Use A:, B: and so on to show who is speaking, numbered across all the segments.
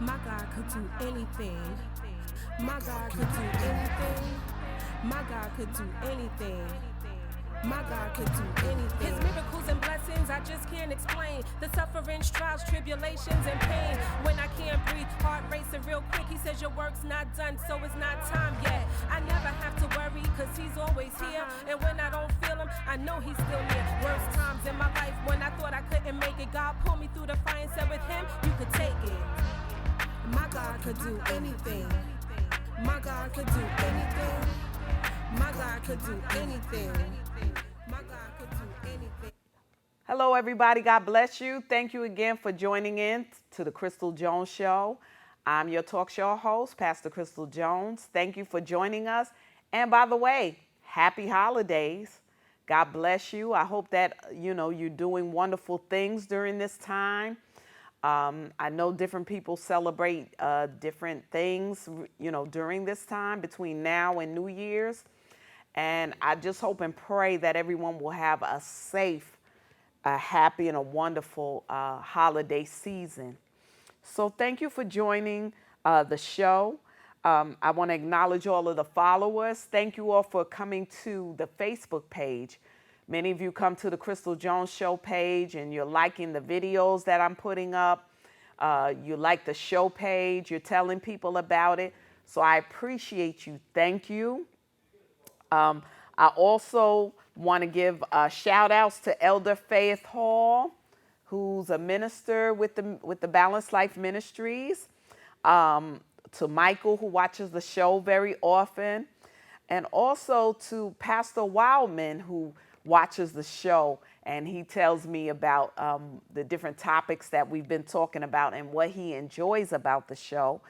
A: My God could do anything. My God could do anything. My God could do anything. My God could do anything. His miracles and blessings I just can't explain. The sufferings, trials, tribulations, and pain. When I can't breathe, heart racing real quick. He says your work's not done, so it's not time yet. I never have to worry, cause he's always here. And when I don't feel him, I know he's still near. Worst times in my life when I thought I couldn't make it, God pulled me through the fire and said with him, you could take it. My God could do anything. My God could do anything. My God could do anything. My God could do anything.
B: Hello, everybody. God bless you. Thank you again for joining in to the Crystal Jones Show. I'm your talk show host, Pastor Crystal Jones. Thank you for joining us. And by the way, happy holidays. God bless you. I hope that you're doing wonderful things during this time. I know different people celebrate different things, during this time between now and New Year's. And I just hope and pray that everyone will have a safe, a happy, and a wonderful holiday season. So thank you for joining the show. I want to acknowledge all of the followers. Thank you all for coming to the Facebook page. Many of you come to the Crystal Jones Show page and you're liking the videos that I'm putting up. You like the show page. You're telling people about it. So I appreciate you. Thank you. I also want to give shout outs to Elder Faith Hall, who's a minister with the Balanced Life Ministries, to Michael, who watches the show very often, and also to Pastor Wildman, who watches the show, and he tells me about the different topics that we've been talking about and what he enjoys about the show.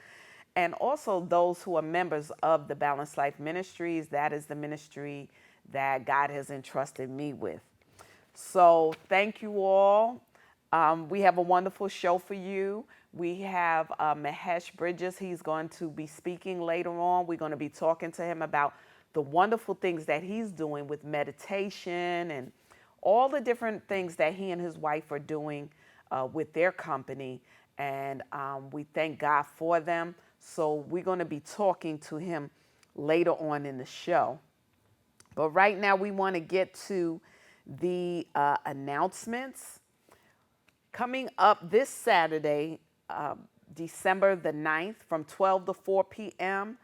B: And also those who are members of the Balanced Life Ministries. That is the ministry that God has entrusted me with. So thank you all. We have a wonderful show for you. We have Mahesh Bridges. He's going to be speaking later on. We're going to be talking to him about the wonderful things that he's doing with meditation and all the different things that he and his wife are doing with their company. And we thank God for them. So we're going to be talking to him later on in the show. But right now we want to get to the announcements. Coming up this Saturday, December the 9th from 12 to 4 p.m.,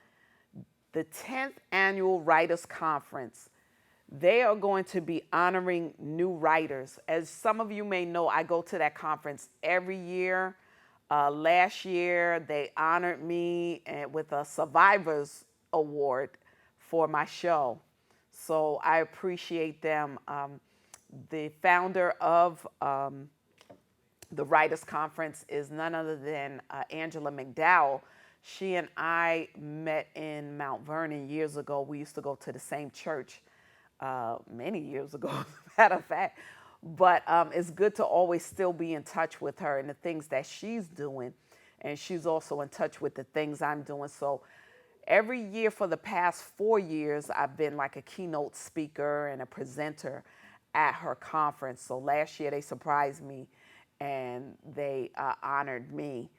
B: the 10th Annual Writers Conference. They are going to be honoring new writers. As some of you may know, I go to that conference every year. Last year, they honored me with a Survivors Award for my show. So I appreciate them. The founder of the Writers Conference is none other than Angela McDowell. She and I met in Mount Vernon years ago. We used to go to the same church many years ago, as a matter of fact. But it's good to always still be in touch with her and the things that she's doing. And she's also in touch with the things I'm doing. So every year for the past 4 years, I've been like a keynote speaker and a presenter at her conference. So last year they surprised me and they honored me.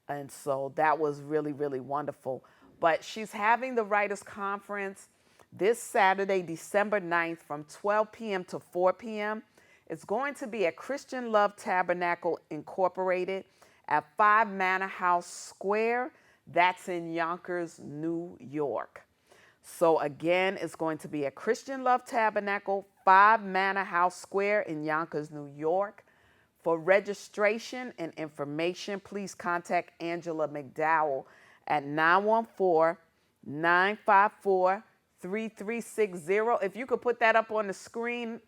B: And so that was really, really wonderful. But she's having the Writers Conference this Saturday, December 9th from 12 p.m. to 4 p.m. It's going to be at Christian Love Tabernacle Incorporated at 5 Manor House Square. That's in Yonkers, New York. So again, it's going to be at Christian Love Tabernacle, 5 Manor House Square in Yonkers, New York. For registration and information, please contact Angela McDowell at 914-954-3360. If you could put that up on the screen,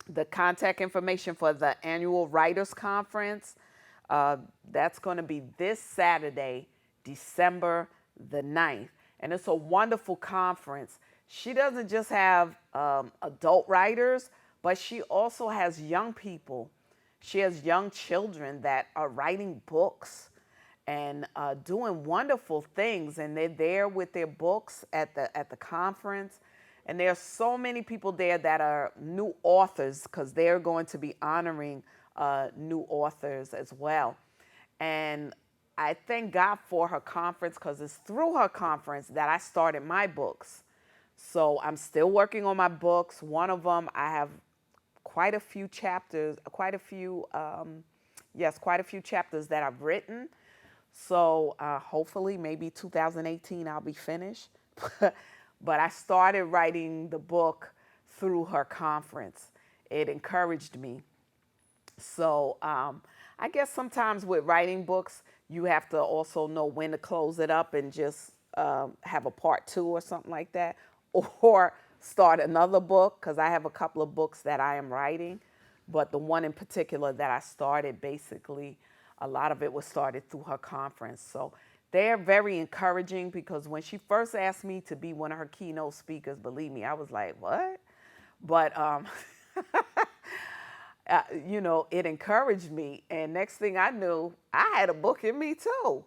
B: the contact information for the annual Writers Conference. That's going to be this Saturday, December the 9th. And it's a wonderful conference. She doesn't just have adult writers, but she also has young people. She has young children that are writing books and doing wonderful things. And they're there with their books at the conference. And there are so many people there that are new authors because they're going to be honoring new authors as well. And I thank God for her conference because it's through her conference that I started my books. So I'm still working on my books. One of them, I have quite a few chapters, quite a few chapters that I've written. So hopefully, maybe 2018, I'll be finished. But I started writing the book through her conference. It encouraged me. So I guess sometimes with writing books, you have to also know when to close it up and just have a part two or something like that, or start another book, because I have a couple of books that I am writing. But the one in particular that I started, basically, a lot of it was started through her conference. So they're very encouraging, because when she first asked me to be one of her keynote speakers, believe me, I was like, what? But it encouraged me. And next thing I knew, I had a book in me too.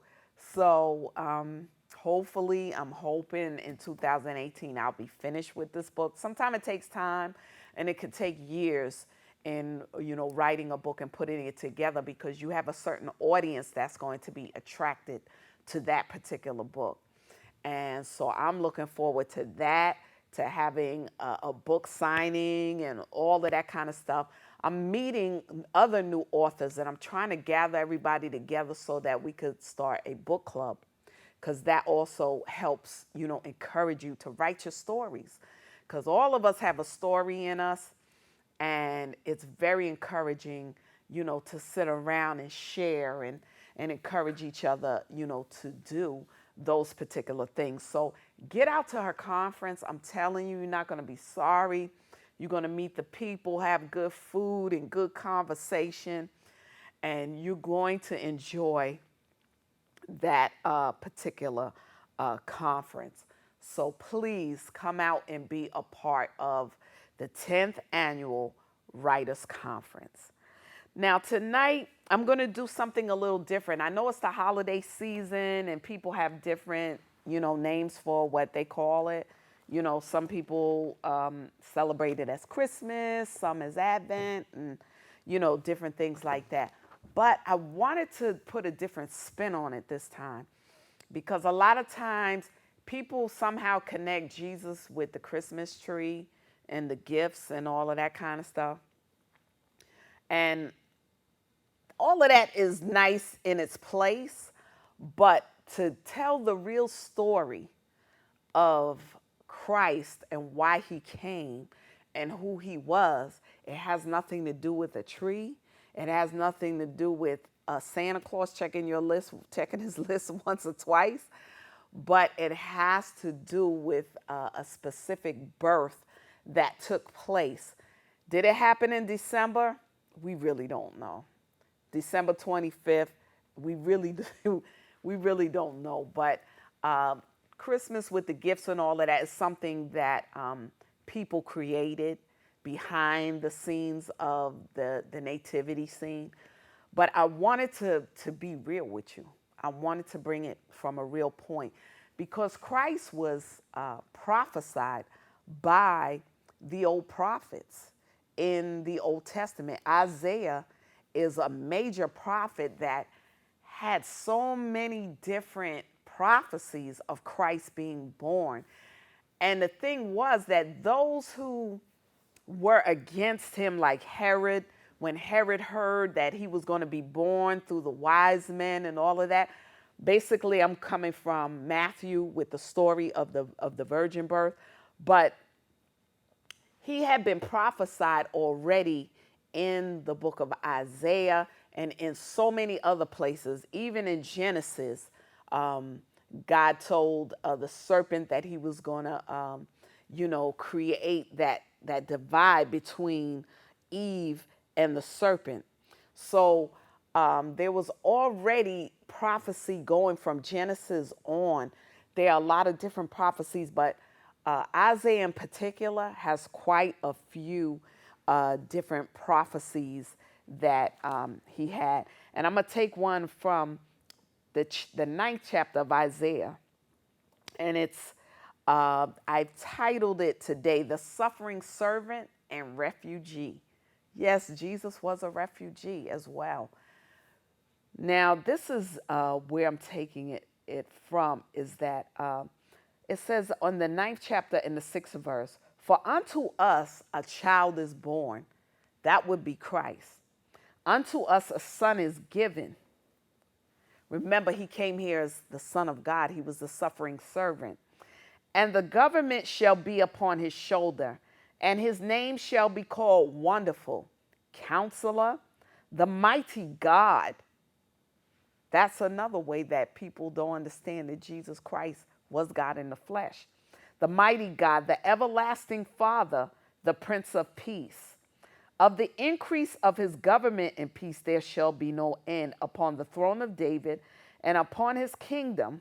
B: So hopefully, I'm hoping in 2018, I'll be finished with this book. Sometimes it takes time, and it could take years in, writing a book and putting it together, because you have a certain audience that's going to be attracted to that particular book. And so I'm looking forward to that, to having a book signing and all of that kind of stuff. I'm meeting other new authors, and I'm trying to gather everybody together so that we could start a book club, because that also helps, encourage you to write your stories, because all of us have a story in us, and it's very encouraging, to sit around and share and encourage each other, to do those particular things. So get out to her conference. I'm telling you, you're not going to be sorry. You're going to meet the people, have good food and good conversation, and you're going to enjoy that particular conference. So please come out and be a part of the 10th Annual Writers Conference. Now, tonight, I'm going to do something a little different. I know it's the holiday season, and people have different, names for what they call it. Some people celebrate it as Christmas, some as Advent, and, different things like that. But I wanted to put a different spin on it this time, because a lot of times people somehow connect Jesus with the Christmas tree and the gifts and all of that kind of stuff. And all of that is nice in its place, but to tell the real story of Christ and why he came and who he was, it has nothing to do with a tree. It has nothing to do with Santa Claus checking his list once or twice, but it has to do with a specific birth that took place. Did it happen in December? We really don't know. December 25th, we really don't know. But Christmas with the gifts and all of that is something that people created behind the scenes of the nativity scene. But I wanted to be real with you. I wanted to bring it from a real point, because Christ was prophesied by the old prophets in the Old Testament. Isaiah is a major prophet that had so many different prophecies of Christ being born. And the thing was that those who were against him, like Herod, when Herod heard that he was going to be born through the wise men and all of that, basically I'm coming from Matthew with the story of the virgin birth, but he had been prophesied already in the book of Isaiah and in so many other places. Even in Genesis, God told the serpent that he was going to, create that divide between Eve and the serpent. So there was already prophecy going from Genesis on. There are a lot of different prophecies, but Isaiah in particular has quite a few different prophecies that he had. And I'm going to take one from the ninth chapter of Isaiah. And I've titled it today, The Suffering Servant and Refugee. Yes, Jesus was a refugee as well. Now, this is where I'm taking it from, is that it says on the ninth chapter in the sixth verse, for unto us a child is born, that would be Christ. Unto us a son is given. Remember, he came here as the Son of God. He was the suffering servant. And the government shall be upon his shoulder, and his name shall be called Wonderful, Counselor, the Mighty God. That's another way that people don't understand that Jesus Christ was God in the flesh. The Mighty God, the Everlasting Father, the Prince of Peace. Of the increase of his government and peace there shall be no end upon the throne of David and upon his kingdom,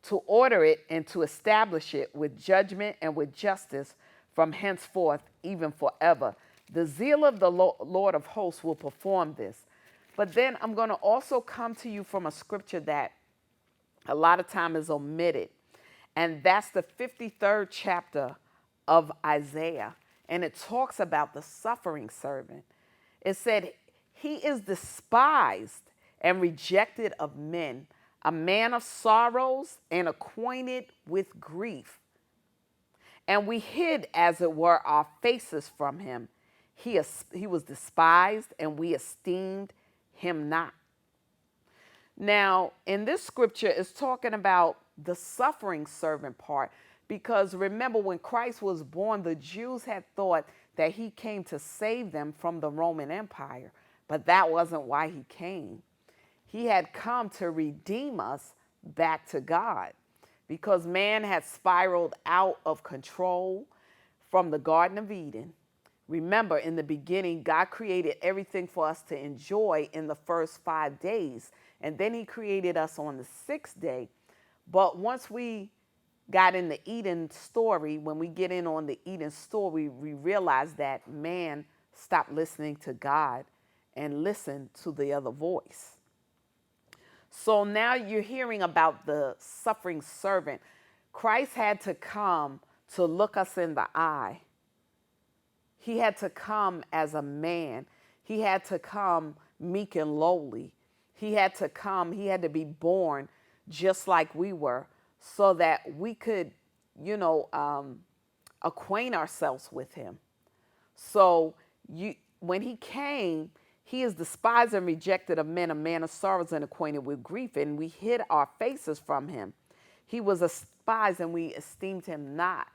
B: to order it and to establish it with judgment and with justice from henceforth, even forever. The zeal of the Lord of hosts will perform this. But then I'm going to also come to you from a scripture that a lot of time is omitted. And that's the 53rd chapter of Isaiah. And it talks about the suffering servant. It said, he is despised and rejected of men, a man of sorrows and acquainted with grief. And we hid, as it were, our faces from him. He was despised, and we esteemed him not. Now, in this scripture, it's talking about the suffering servant part. Because remember, when Christ was born, the Jews had thought that he came to save them from the Roman Empire. But that wasn't why he came. He had come to redeem us back to God, because man had spiraled out of control from the Garden of Eden. Remember, in the beginning, God created everything for us to enjoy in the first 5 days. And then he created us on the 6th day. But once we got in the Eden story, when we get in on the Eden story, we realize that man stopped listening to God and listened to the other voice. So now you're hearing about the suffering servant. Christ had to come to look us in the eye. He had to come as a man. He had to come meek and lowly. He had to come, he had to be born just like we were, so that we could, acquaint ourselves with him. So when he came, he is despised and rejected of men, a man of sorrows and acquainted with grief, and we hid our faces from him. He was despised and we esteemed him not.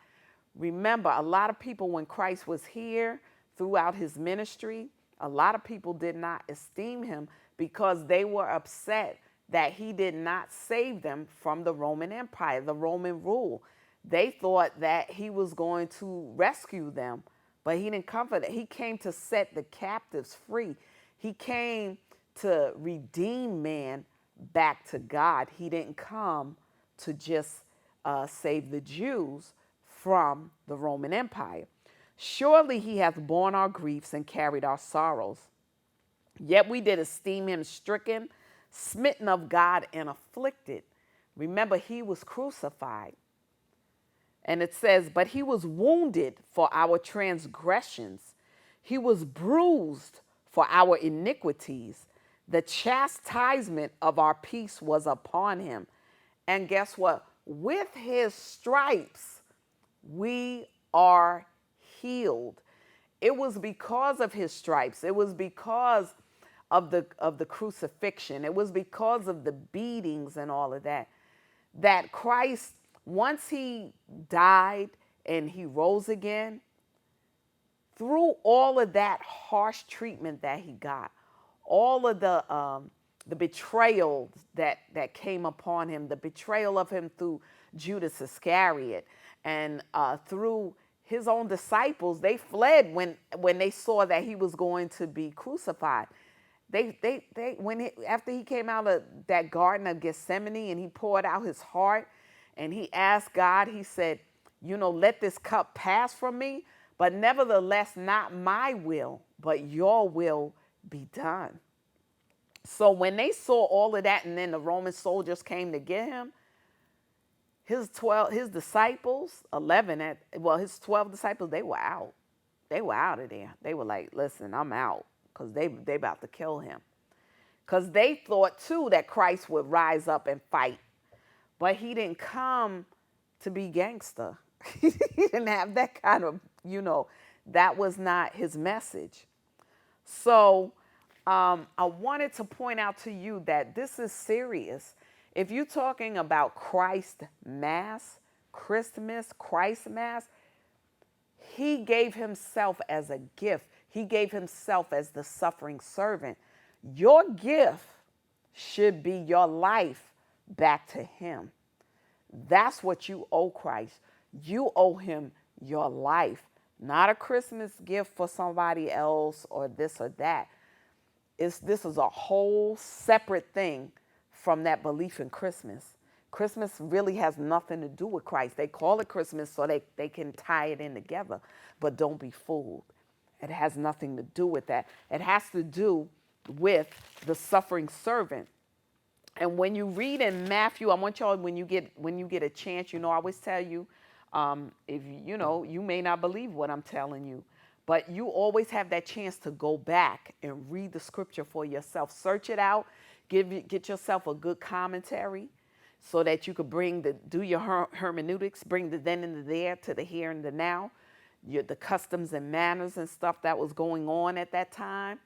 B: Remember, a lot of people, when Christ was here throughout his ministry, a lot of people did not esteem him because they were upset that he did not save them from the Roman Empire, the Roman rule. They thought that he was going to rescue them, but he didn't come for that. He came to set the captives free. He came to redeem man back to God. He didn't come to just save the Jews from the Roman Empire. Surely he hath borne our griefs and carried our sorrows. Yet we did esteem him stricken, smitten of God, and afflicted. Remember, he was crucified. And it says, but he was wounded for our transgressions. He was bruised for our iniquities. The chastisement of our peace was upon him. And guess what? With his stripes, we are healed. It was because of his stripes. It was because of the crucifixion. It was because of the beatings and all of that, that Christ, once he died and he rose again, through all of that harsh treatment that he got, all of the betrayal that came upon him, the betrayal of him through Judas Iscariot, and through his own disciples, they fled when they saw that he was going to be crucified. After he came out of that Garden of Gethsemane and he poured out his heart and he asked God, he said, let this cup pass from me, but nevertheless, not my will, but your will be done. So when they saw all of that, and then the Roman soldiers came to get him, his 12 disciples, his 12 disciples, they were out. They were out of there. They were like, listen, I'm out, because they about to kill him. because they thought too that Christ would rise up and fight. But he didn't come to be gangster. He didn't have that kind of, that was not his message. So I wanted to point out to you that this is serious. If you're talking about Christ Mass, Christmas, Christ Mass, he gave himself as a gift. He gave himself as the suffering servant. Your gift should be your life back to him. That's what you owe Christ. You owe him your life, not a Christmas gift for somebody else or this or that. This is a whole separate thing from that belief in Christmas. Christmas really has nothing to do with Christ. They call it Christmas so they can tie it in together, but don't be fooled. It has nothing to do with that. It has to do with the suffering servant. And when you read in Matthew, I want y'all, when you get a chance, I always tell you, if you may not believe what I'm telling you, but you always have that chance to go back and read the scripture for yourself. Search it out. Get yourself a good commentary so that you could do your hermeneutics, bring the then and the there to the here and the now, the customs and manners and stuff that was going on at that time.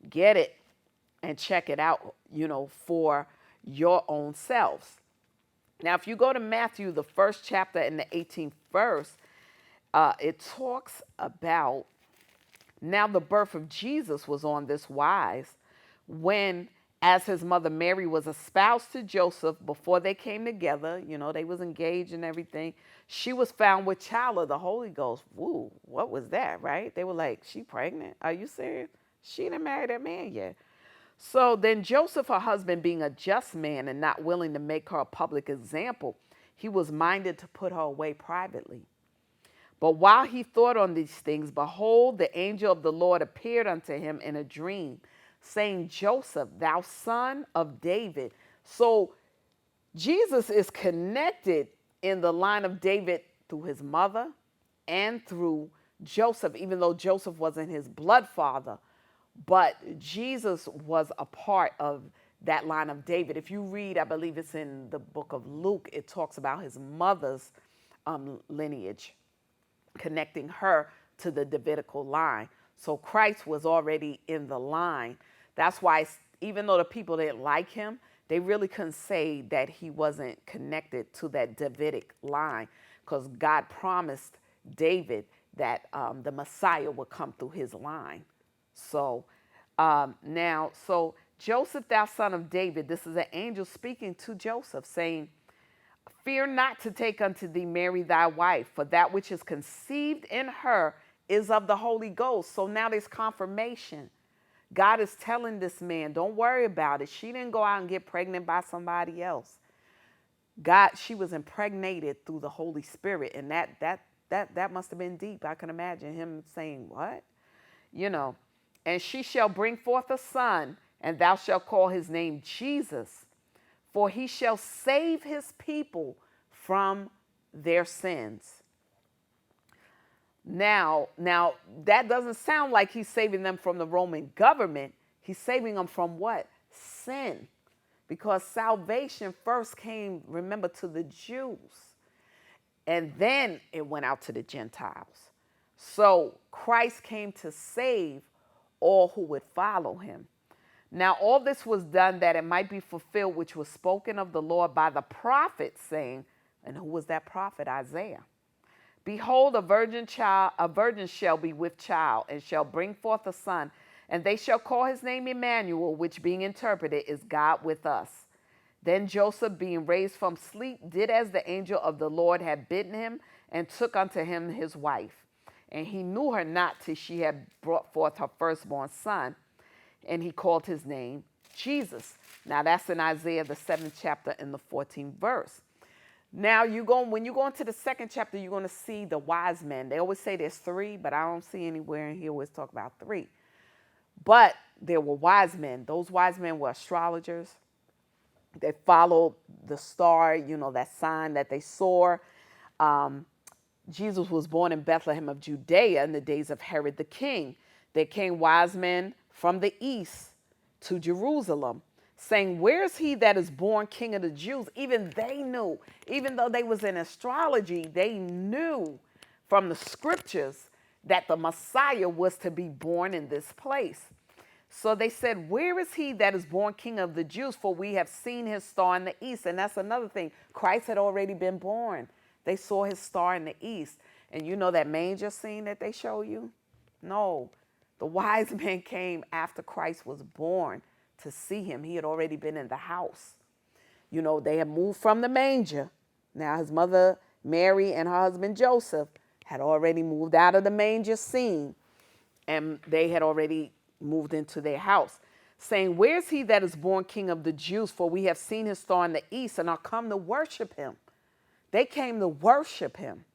B: Get it and check it out, for your own selves. Now, if you go to Matthew, the 1st chapter and the 18th verse, it talks about, now the birth of Jesus was on this wise, when, as his mother Mary was espoused to Joseph before they came together, they was engaged and everything, she was found with child of the Holy Ghost. Woo, what was that, right? They were like, she pregnant? Are you serious? She didn't marry that man yet. So then Joseph, her husband, being a just man and not willing to make her a public example, he was minded to put her away privately. But while he thought on these things, behold, the angel of the Lord appeared unto him in a dream, saying, Joseph, thou son of David. So Jesus is connected in the line of David through his mother and through Joseph, even though Joseph wasn't his blood father. But Jesus was a part of that line of David. If you read, I believe it's in the book of Luke, it talks about his mother's lineage, connecting her to the Davidical line. So Christ was already in the line. That's why, even though the people didn't like him, they really couldn't say that he wasn't connected to that Davidic line, because God promised David that the Messiah would come through his line. So so Joseph, thou son of David, this is an angel speaking to Joseph, saying, fear not to take unto thee Mary thy wife, for that which is conceived in her is of the Holy Ghost. So now there's confirmation. God is telling this man, don't worry about it. She didn't go out and get pregnant by somebody else. She was impregnated through the Holy Spirit, and that must have been deep. I can imagine him saying, what? And she shall bring forth a son, and thou shalt call his name Jesus, for he shall save his people from their sins. Now that doesn't sound like he's saving them from the Roman government. He's saving them from what? Sin. Because salvation first came, remember, to the Jews. And then it went out to the Gentiles. So Christ came to save all who would follow him. Now, all this was done that it might be fulfilled, which was spoken of the Lord by the prophet, saying, and who was that prophet? Isaiah. Behold, a virgin shall be with child, and shall bring forth a son, and they shall call his name Emmanuel, which being interpreted is God with us. Then Joseph, being raised from sleep, did as the angel of the Lord had bidden him, and took unto him his wife. And he knew her not till she had brought forth her firstborn son, and he called his name Jesus. Now that's in Isaiah, the 7th chapter, in the 14th verse. Now when you go into the 2nd chapter, you're going to see the wise men. They always say there's 3, but I don't see anywhere in here where it's talk about 3. But there were wise men. Those wise men were astrologers. They followed the star, that sign that they saw. Jesus was born in Bethlehem of Judea in the days of Herod the king. There came wise men from the east to Jerusalem, saying, where is he that is born King of the Jews? Even they knew, even though they was in astrology, they knew from the scriptures that the Messiah was to be born in this place. So they said, where is he that is born King of the Jews? For we have seen his star in the east. And that's another thing. Christ had already been born. They saw his star in the east. And you know that manger scene that they show you? No. The wise men came after Christ was born to see him. He had already been in the house. You know, they had moved from the manger. Now his mother Mary and her husband Joseph had already moved out of the manger scene. And they had already moved into their house, saying, where is he that is born King of the Jews? For we have seen his star in the east and are come to worship him. They came to worship him.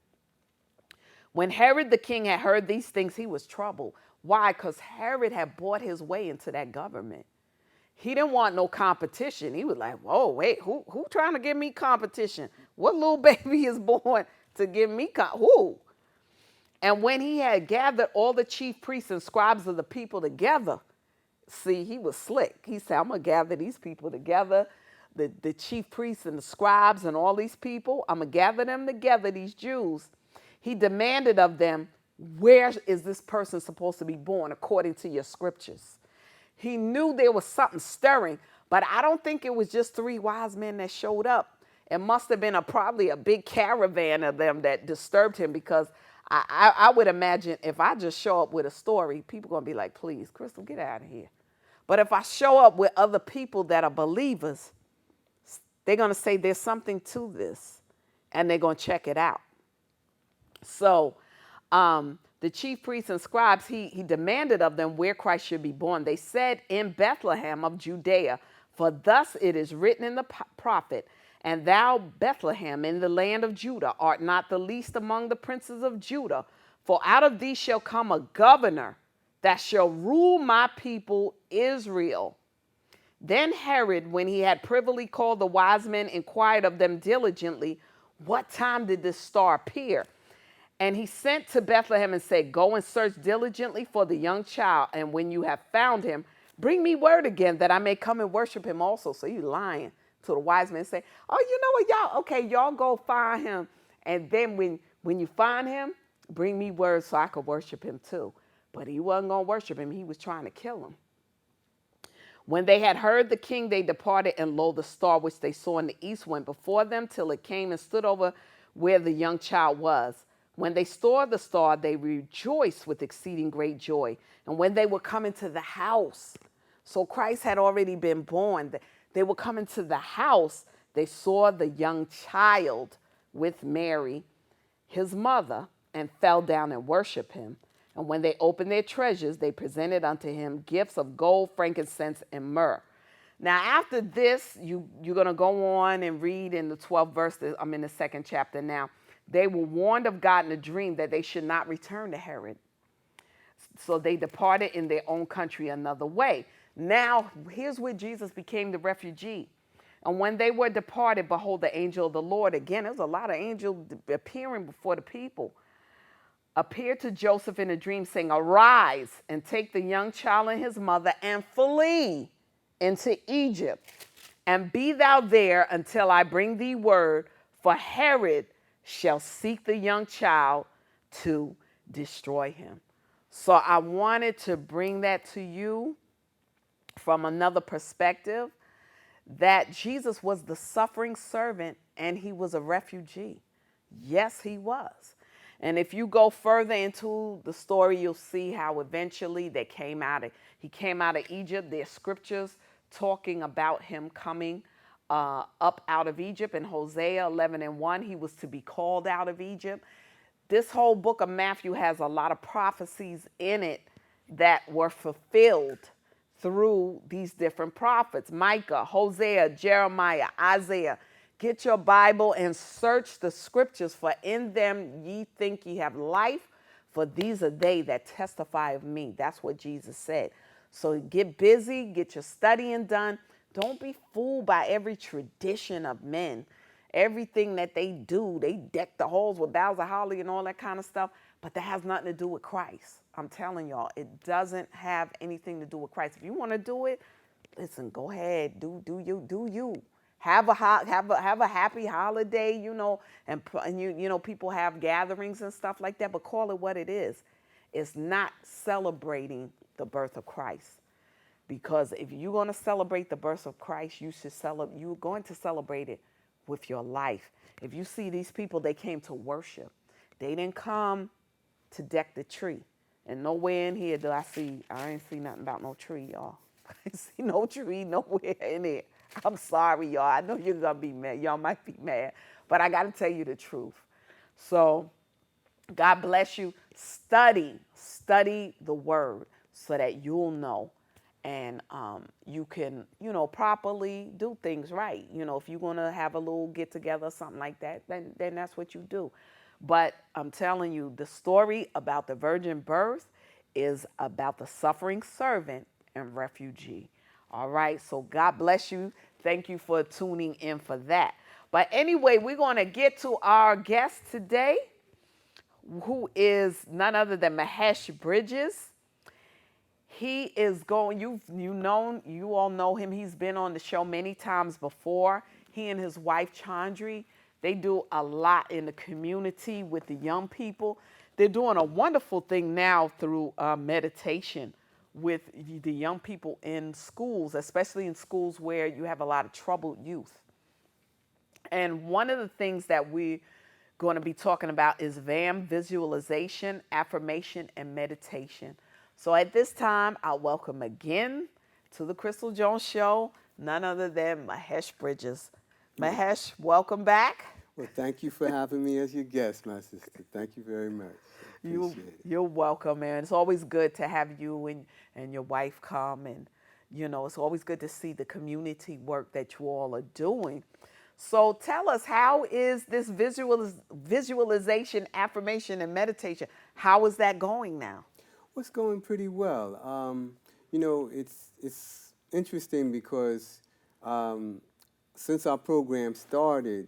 B: When Herod the king had heard these things, he was troubled. Why? Because Herod had bought his way into that government. He didn't want no competition. He was like, whoa, wait, who trying to give me competition? What little baby is born to give me who? And when he had gathered all the chief priests and scribes of the people together, see, he was slick. He said, I'm going to gather these people together, the chief priests and the scribes and all these people. I'm going to gather them together, these Jews. He demanded of them, where is this person supposed to be born according to your scriptures? He knew there was something stirring, but I don't think it was just 3 wise men that showed up. It must have been probably a big caravan of them that disturbed him, because I would imagine if I just show up with a story, people are going to be like, please, Crystal, get out of here. But if I show up with other people that are believers, they're going to say there's something to this, and they're going to check it out. So the chief priests and scribes, he demanded of them where Christ should be born. They said, in Bethlehem of Judea, for thus it is written in the prophet, and thou, Bethlehem, in the land of Judah, art not the least among the princes of Judah. For out of thee shall come a governor that shall rule my people Israel. Then Herod, when he had privily called the wise men, inquired of them diligently, what time did this star appear? And he sent to Bethlehem and said, go and search diligently for the young child. And when you have found him, bring me word again that I may come and worship him also. So you lying to the wise men, say, oh, you know what, y'all, okay, y'all go find him. And then when you find him, bring me word so I could worship him too. But he wasn't going to worship him. He was trying to kill him. When they had heard the king, they departed, and lo, the star which they saw in the east went before them till it came and stood over where the young child was. When they saw the star, they rejoiced with exceeding great joy. And when they were coming to the house, so Christ had already been born, they were coming to the house, they saw the young child with Mary, his mother, and fell down and worshiped him. And when they opened their treasures, they presented unto him gifts of gold, frankincense, and myrrh. Now, after this, you're going to go on and read in the 12th verse. I'm in the 2nd chapter now. They were warned of God in a dream that they should not return to Herod. So they departed in their own country another way. Now, here's where Jesus became the refugee. And when they were departed, behold, the angel of the Lord, again, there's a lot of angels appearing before the people, appeared to Joseph in a dream, saying, arise and take the young child and his mother and flee into Egypt, and be thou there until I bring thee word, for Herod shall seek the young child to destroy him. So I wanted to bring that to you from another perspective, that Jesus was the suffering servant and he was a refugee. Yes, he was. And if you go further into the story, you'll see how eventually he came out of Egypt. There's scriptures talking about him coming up out of Egypt. In Hosea 11:1, he was to be called out of Egypt. This whole book of Matthew has a lot of prophecies in it that were fulfilled through these different prophets: Micah, Hosea, Jeremiah, Isaiah. Get your Bible and search the scriptures, for in them ye think ye have life, for these are they that testify of me. That's what Jesus said. So get busy, get your studying done. Don't be fooled by every tradition of men. Everything that they do, they deck the halls with boughs of holly and all that kind of stuff, but that has nothing to do with Christ. I'm telling y'all, it doesn't have anything to do with Christ. If you want to do it, listen, go ahead, do you. Have a happy holiday, and people have gatherings and stuff like that, but call it what it is. It's not celebrating the birth of Christ. Because if you're going to celebrate the birth of Christ, you're going to celebrate it with your life. If you see these people, they came to worship. They didn't come to deck the tree. And nowhere in here I ain't see nothing about no tree, y'all. I ain't see no tree nowhere in it. I'm sorry, y'all. I know you're going to be mad. Y'all might be mad. But I got to tell you the truth. So God bless you. Study the word so that you'll know, and you can, properly do things right. If you're going to have a little get together or something like that, then that's what you do. But I'm telling you, the story about the virgin birth is about the suffering servant and refugee. All right. So God bless you. Thank you for tuning in for that. But anyway, we're going to get to our guest today, who is none other than Mahesh Bridges. He is going, you all know him. He's been on the show many times before. He and his wife Chandri, they do a lot in the community with the young people. They're doing a wonderful thing now through meditation with the young people in schools, especially in schools where you have a lot of troubled youth. And one of the things that we're going to be talking about is VAM, visualization, affirmation, and meditation. So at this time, I'll welcome again to the Crystal Jones Show, none other than Mahesh Bridges. Mahesh, welcome back.
C: Well, thank you for having me as your guest, my sister. Thank you very much. Appreciate it.
B: You're welcome, man. It's always good to have you and your wife come, and it's always good to see the community work that you all are doing. So tell us, how is this visualization, affirmation, and meditation? How is that going now?
C: What's going pretty well. It's interesting because since our program started,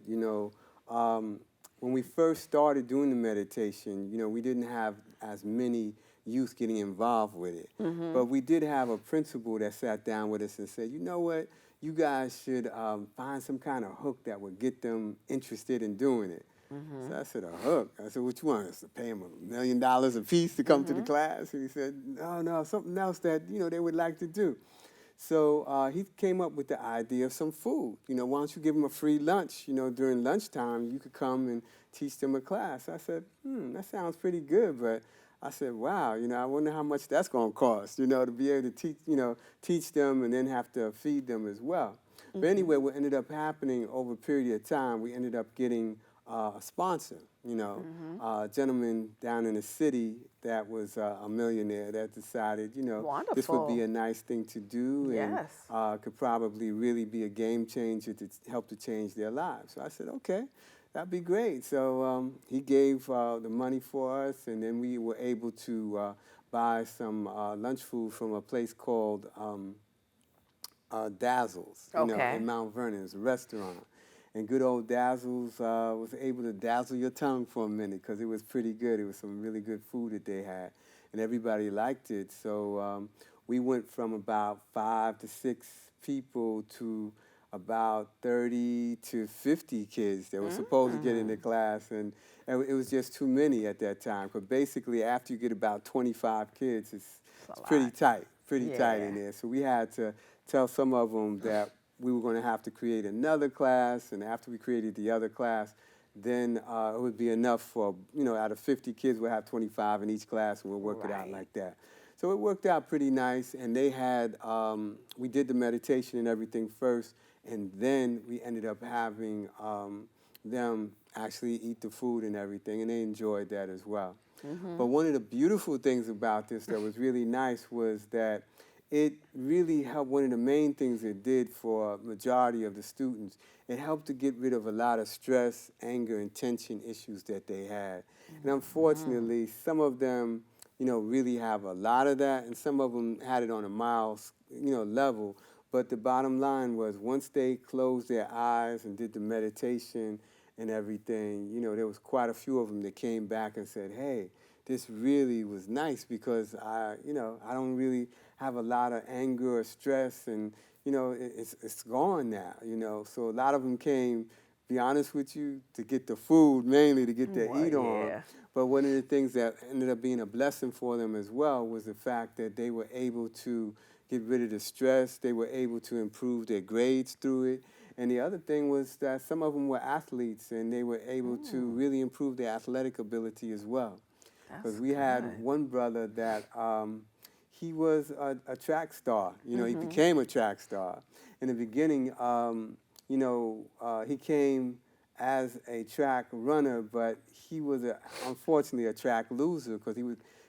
C: when we first started doing the meditation, we didn't have as many youth getting involved with it. Mm-hmm. But we did have a principal that sat down with us and said, you know what, you guys should find some kind of hook that would get them interested in doing it. Mm-hmm. So I said, a hook? I said, what you want us to pay them $1 million a piece to come to the class? And he said, no, something else that, they would like to do. So he came up with the idea of some food. Why don't you give them a free lunch? During lunchtime, you could come and teach them a class. I said, that sounds pretty good, but I said, wow, I wonder how much that's going to cost, to be able to teach them and then have to feed them as well. Mm-hmm. But anyway, what ended up happening over a period of time, we ended up getting a sponsor, mm-hmm. A gentleman down in the city that was a millionaire that decided,
B: Wonderful.
C: This would be a nice thing to do.
B: Yes.
C: And could probably really be a game changer to help to change their lives. So I said, okay. That'd be great. So he gave the money for us, and then we were able to buy some lunch food from a place called Dazzles, in Mount Vernon. It's a restaurant. And good old Dazzles was able to dazzle your tongue for a minute because it was pretty good. It was some really good food that they had, and everybody liked it. So we went from about 5 to 6 people to about 30 to 50 kids that were supposed to get into class, and it was just too many at that time. Because basically, after you get about 25 kids, it's pretty tight in there. So we had to tell some of them that we were going to have to create another class, and after we created the other class, then it would be enough for, out of 50 kids, we'll have 25 in each class, and we'll work it out like that. So it worked out pretty nice, and they had, we did the meditation and everything first, and then we ended up having them actually eat the food and everything, and they enjoyed that as well. Mm-hmm. But one of the beautiful things about this that was really nice was that it really helped. One of the main things it did for a majority of the students, it helped to get rid of a lot of stress, anger, and tension issues that they had. And unfortunately, some of them, really have a lot of that, and some of them had it on a mild, level. But the bottom line was, once they closed their eyes and did the meditation and everything, there was quite a few of them that came back and said, hey, this really was nice because I don't really have a lot of anger or stress, and it's gone now. So a lot of them came, be honest with you, to get the food, mainly to get their eat on.
B: Yeah.
C: But one of the things that ended up being a blessing for them as well was the fact that they were able to get rid of the stress. They were able to improve their grades through it. And the other thing was that some of them were athletes, and they were able to really improve their athletic ability as well. Because we had one brother that he was a track star. He became a track star. In the beginning, he came as a track runner, but he was unfortunately a track loser, because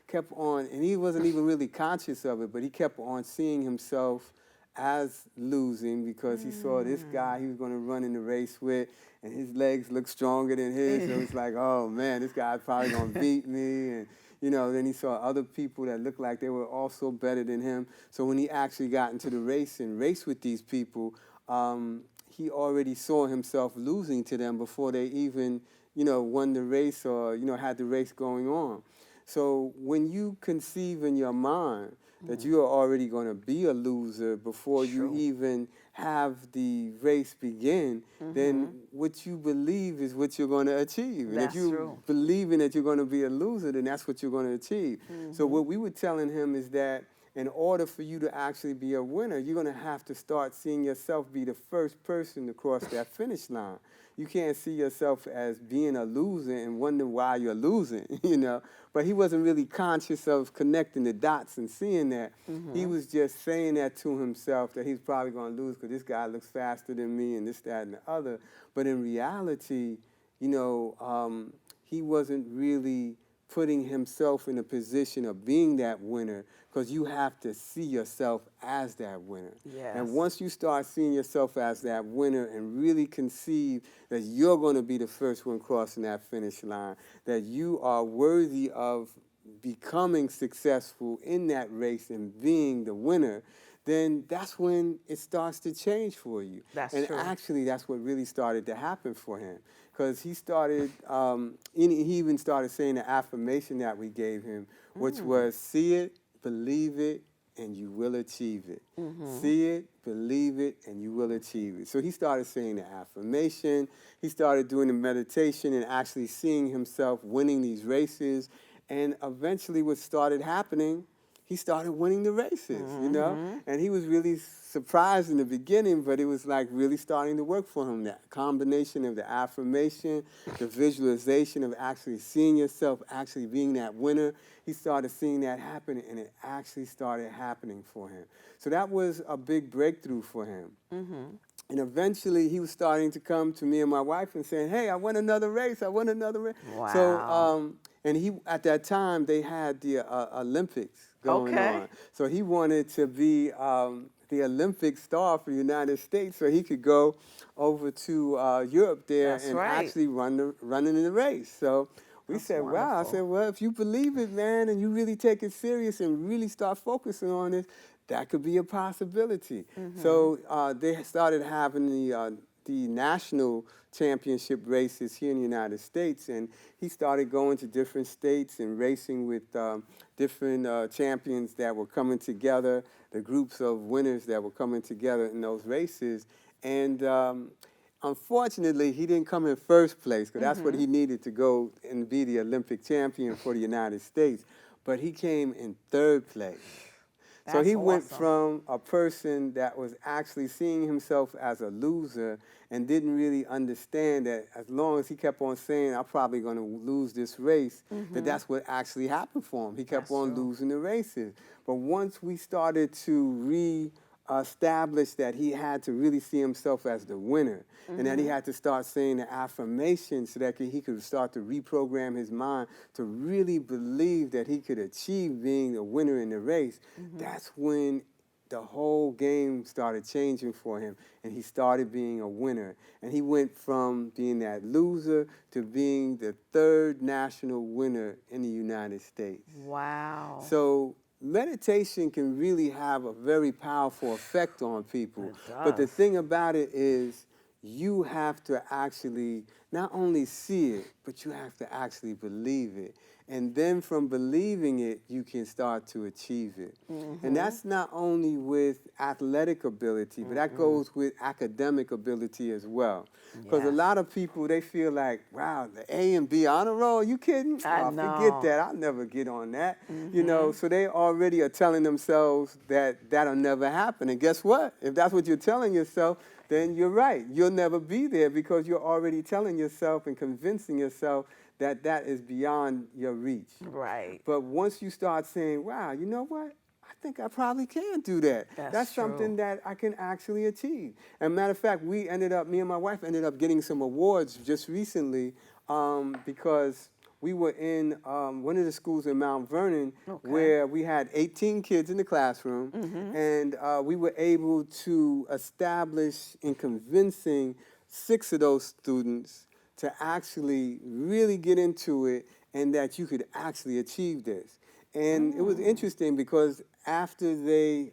C: kept on, and he wasn't even really conscious of it, but he kept on seeing himself as losing, because he saw this guy he was going to run in the race with, and his legs looked stronger than his. So it was like, oh man, this guy's probably going to beat me. And then he saw other people that looked like they were also better than him. So when he actually got into the race and raced with these people, he already saw himself losing to them before they even, won the race or, had the race going on. So when you conceive in your mind that you are already going to be a loser before you even have the race begin, then what you believe is what you're going to achieve. And if you believe in that you're going to be a loser, then that's what you're going to achieve. So what we were telling him is that in order for you to actually be a winner, you're going to have to start seeing yourself be the first person to cross that finish line. You can't see yourself as being a loser and wonder why you're losing, But he wasn't really conscious of connecting the dots and seeing that. He was just saying that to himself, that he's probably going to lose because this guy looks faster than me and this, that, and the other. But in reality, he wasn't really putting himself in a position of being that winner, because you have to see yourself as that winner.
B: Yes.
C: And once you start seeing yourself as that winner and really conceive that you're going to be the first one crossing that finish line, that you are worthy of becoming successful in that race and being the winner, then that's when it starts to change for you.
B: That's
C: true. And actually, that's what really started to happen for him. Because he started, he even started saying the affirmation that we gave him, which was, see it, believe it, and you will achieve it. See it, believe it, and you will achieve it. So he started saying the affirmation. He started doing the meditation and actually seeing himself winning these races. And eventually what started happening, he started winning the races, And he was really surprised in the beginning, but it was like really starting to work for him. That combination of the affirmation, the visualization of actually seeing yourself, actually being that winner, he started seeing that happen, and it actually started happening for him. So that was a big breakthrough for him. And eventually he was starting to come to me and my wife and saying, hey, I won another race, I won another race.
B: Wow.
C: So, and he, at that time, they had the Olympics going on. So he wanted to be the Olympic star for the United States, so he could go over to Europe there actually running in the race. So we said, wow. I said, well, if you believe it, man, and you really take it serious and really start focusing on this, that could be a possibility. So they started having the national championship races here in the United States, and he started going to different states and racing with different champions that were coming together, the groups of winners that were coming together in those races. And unfortunately, he didn't come in first place, because that's what he needed to go and be the Olympic champion for the United States. But he came in third place. So he went from a person that was actually seeing himself as a loser and didn't really understand that as long as he kept on saying, I'm probably going to lose this race, that's what actually happened for him. He kept on losing the races. But once we started to re-establish that he had to really see himself as the winner, and that he had to start saying the affirmations so that he could start to reprogram his mind to really believe that he could achieve being the winner in the race, that's when the whole game started changing for him, and he started being a winner. And he went from being that loser to being the third national winner in the United States.
B: Wow.
C: So meditation can really have a very powerful effect on people.
B: It does.
C: But the thing about it is, you have to actually not only see it, but you have to actually believe it. And then from believing it, you can start to achieve it. And that's not only with athletic ability, but that goes with academic ability as well. Because a lot of people, they feel like, wow, the A and B honor roll, you kidding?
B: I
C: Oh,
B: know.
C: forget that. I'll never get on that. You know, so they already are telling themselves that that'll never happen. And guess what? If that's what you're telling yourself, then you're right. You'll never be there because you're already telling yourself and convincing yourself that that is beyond your reach.
B: Right.
C: But once you start saying, wow, you know what? I think I probably can do that.
B: That's
C: something
B: true.
C: that I can actually achieve. And matter of fact, me and my wife ended up getting some awards just recently because we were in one of the schools in Mount Vernon where we had 18 kids in the classroom, and we were able to establish in convincing 6 of those students to actually really get into it and that you could actually achieve this. And it was interesting because after they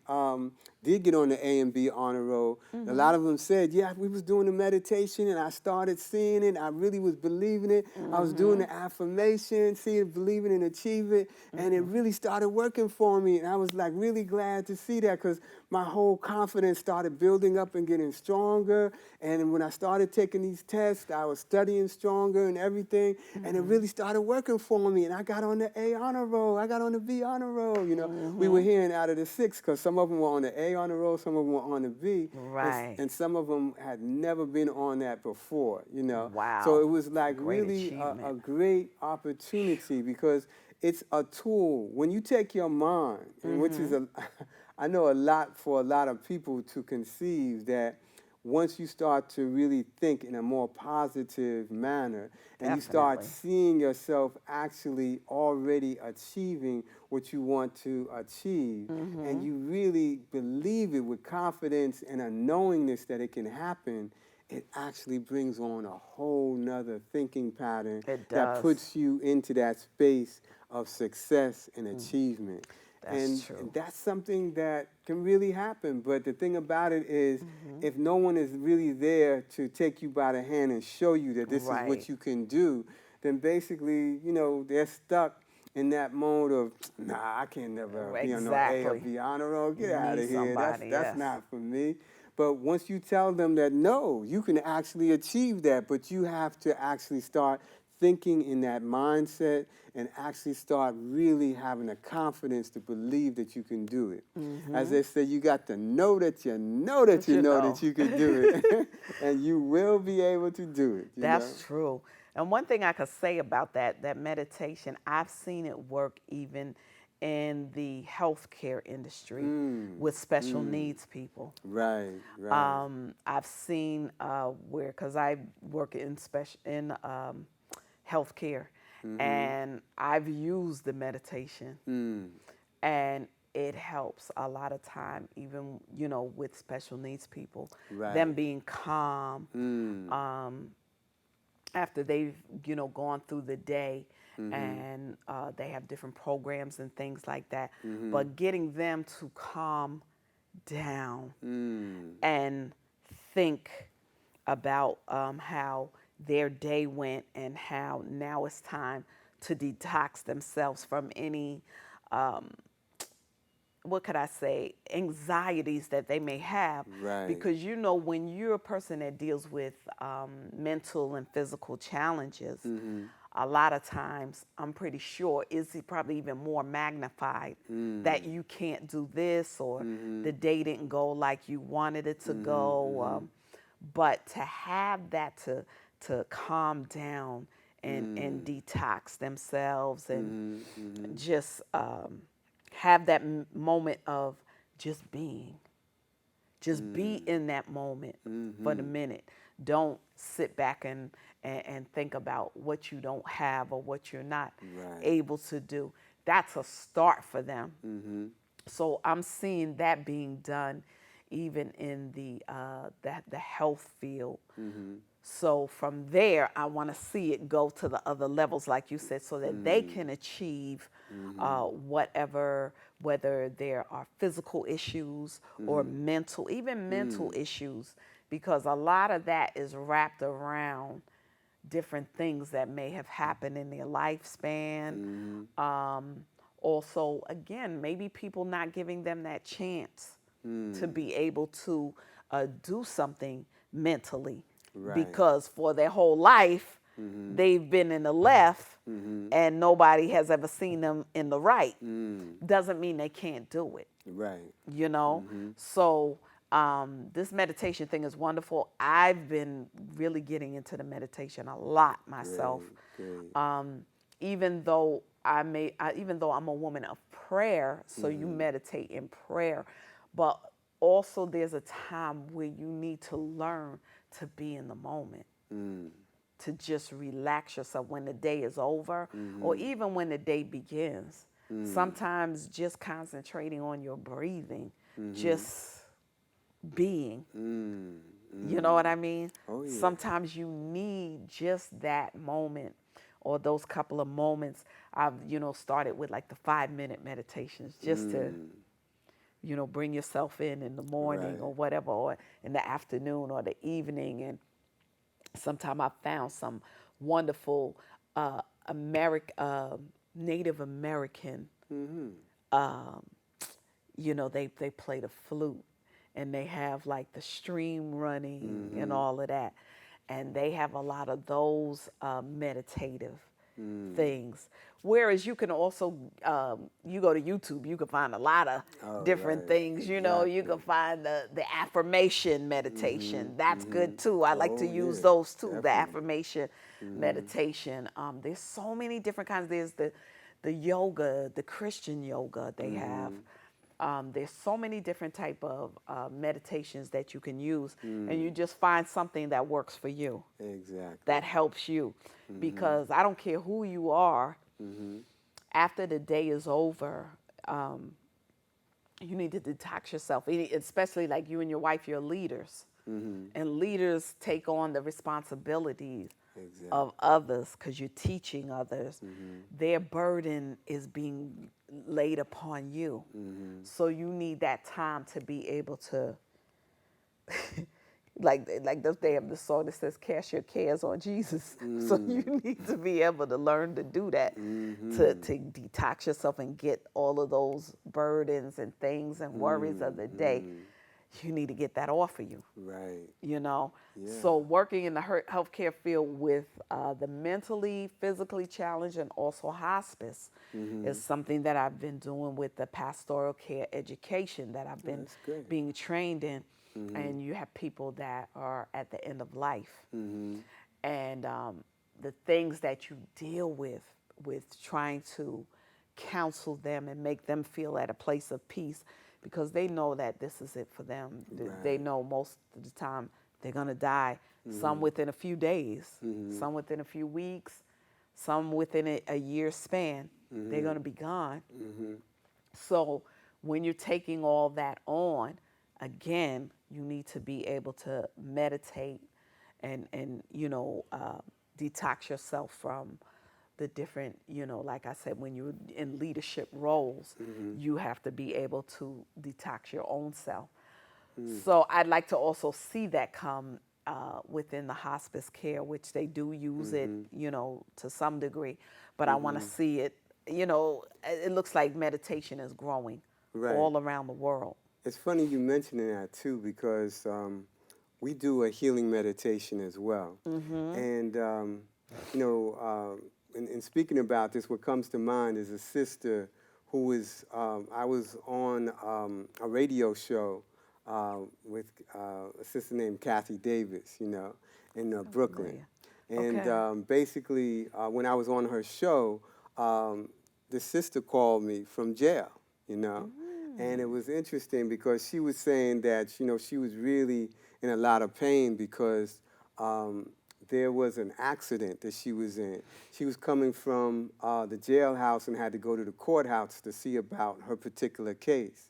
C: did get on the A and B honor roll, a lot of them said, yeah, we was doing the meditation and I started seeing it. I really was believing it. I was doing the affirmation, seeing it, believing and achieve it. And it really started working for me. And I was like really glad to see that because my whole confidence started building up and getting stronger. And when I started taking these tests, I was studying stronger and everything. And it really started working for me. And I got on the A honor roll. I got on the B honor roll. You know, we were hearing out of the 6 because some of them were on the A honor roll, some of them were on the B.
B: Right.
C: And some of them had never been on that before, you know.
B: Wow.
C: So it was like
B: Great
C: really a
B: achievement.
C: great opportunity because it's a tool. When you take your mind, and which is I know a lot for a lot of people to conceive that once you start to really think in a more positive manner and you start
B: Definitely.
C: seeing yourself actually already achieving what you want to achieve and you really believe it with confidence and a knowingness that it can happen, it actually brings on a whole nother thinking pattern
B: It
C: that
B: does.
C: puts you into that space of success and achievement.
B: That's
C: And
B: true.
C: that's something that can really happen. But the thing about it is, if no one is really there to take you by the hand and show you that this is
B: Right.
C: what you can do, then basically, you know, they're stuck in that mode of, nah, I can't never be on no A or
B: Exactly.
C: B honor roll. Get
B: You
C: out
B: need
C: of here. That's
B: somebody, yes.
C: not for me. But once you tell them that, no, you can actually achieve that, but you have to actually start thinking in that mindset and actually start really having the confidence to believe that you can do it. As they say, you got to know that you know that you know that you can do it. And you will be able to do it. You
B: That's
C: know?
B: true. And one thing I could say about that meditation, I've seen it work even in the healthcare industry with special needs people.
C: Right, right.
B: I've seen where, because I work in healthcare, and I've used the meditation, and it helps a lot of time, even with special needs people, them
C: Right.
B: being calm after they've gone through the day. And they have different programs and things like that, but getting them to calm down and think about how their day went and how now it's time to detox themselves from any, what could I say, anxieties that they may have.
C: Right.
B: Because when you're a person that deals with mental and physical challenges, a lot of times, I'm pretty sure, is probably even more magnified that you can't do this or the day didn't go like you wanted it to go. But to have that to calm down and detox themselves and just have that moment of just being. Just be in that moment for the minute. Don't sit back and think about what you don't have or what you're not able to do. That's a start for them. So I'm seeing that being done even in the health field. So from there, I want to see it go to the other levels, like you said, so that they can achieve whatever, whether there are physical issues or mental, even mental issues, because a lot of that is wrapped around different things that may have happened in their lifespan. Also, again, maybe people not giving them that chance to be able to do something mentally,
C: Right.
B: because for their whole life they've been in the left and nobody has ever seen them in the right. Doesn't mean they can't do it,
C: Right.
B: you know. So this meditation thing is wonderful. I've been really getting into the meditation a lot myself.
C: Great.
B: Even though even though I'm a woman of prayer, so you meditate in prayer, but also there's a time where you need to learn to be in the moment, to just relax yourself when the day is over, or even when the day begins. Sometimes just concentrating on your breathing, just being. You know what I mean?
C: Oh, yeah.
B: Sometimes you need just that moment, or those couple of moments. I've, started with like the 5-minute meditations just to, bring yourself in the morning
C: Right.
B: or whatever, or in the afternoon or the evening. And sometimes I found some wonderful Native American, they play the flute, and they have like the stream running and all of that. And they have a lot of those meditative things. Whereas you can also, you go to YouTube, you can find a lot of different
C: right.
B: things. You can find the affirmation meditation. That's good too. I like to use those too, the affirmation meditation. There's so many different kinds. There's the yoga, the Christian yoga they have. There's so many different type of meditations that you can use, and you just find something that works for you.
C: Exactly.
B: That helps you, because I don't care who you are. After the day is over, you need to detox yourself, especially like you and your wife, you're leaders. And leaders take on the responsibilities of others, because you're teaching others. Their burden is being laid upon you. So you need that time to be able to, like they have the song that says, cast your cares on Jesus. So you need to be able to learn to do that, to detox yourself and get all of those burdens and things and worries of the day. You need to get that off of you.
C: Right.
B: Yeah. So working in the healthcare field with the mentally, physically challenged, and also hospice is something that I've been doing with the pastoral care education that I've been being trained in. And you have people that are at the end of life. And the things that you deal with trying to counsel them and make them feel at a place of peace, because they know that this is it for them. They know most of the time they're going to die, some within a few days, some within a few weeks, some within a year span. They're going to be gone. So when you're taking all that on, again, you need to be able to meditate and detox yourself from the different, like I said, when you're in leadership roles, you have to be able to detox your own self. So I'd like to also see that come within the hospice care, which they do use it, to some degree. But I want to see it, it looks like meditation is growing all around the world.
C: It's funny you mentioning that too, because we do a healing meditation as well. And, in speaking about this, what comes to mind is a sister who is, I was on a radio show with a sister named Kathy Davis, in Brooklyn. And basically, when I was on her show, the sister called me from jail, And it was interesting because she was saying that, she was really in a lot of pain because there was an accident that she was in. She was coming from the jailhouse and had to go to the courthouse to see about her particular case.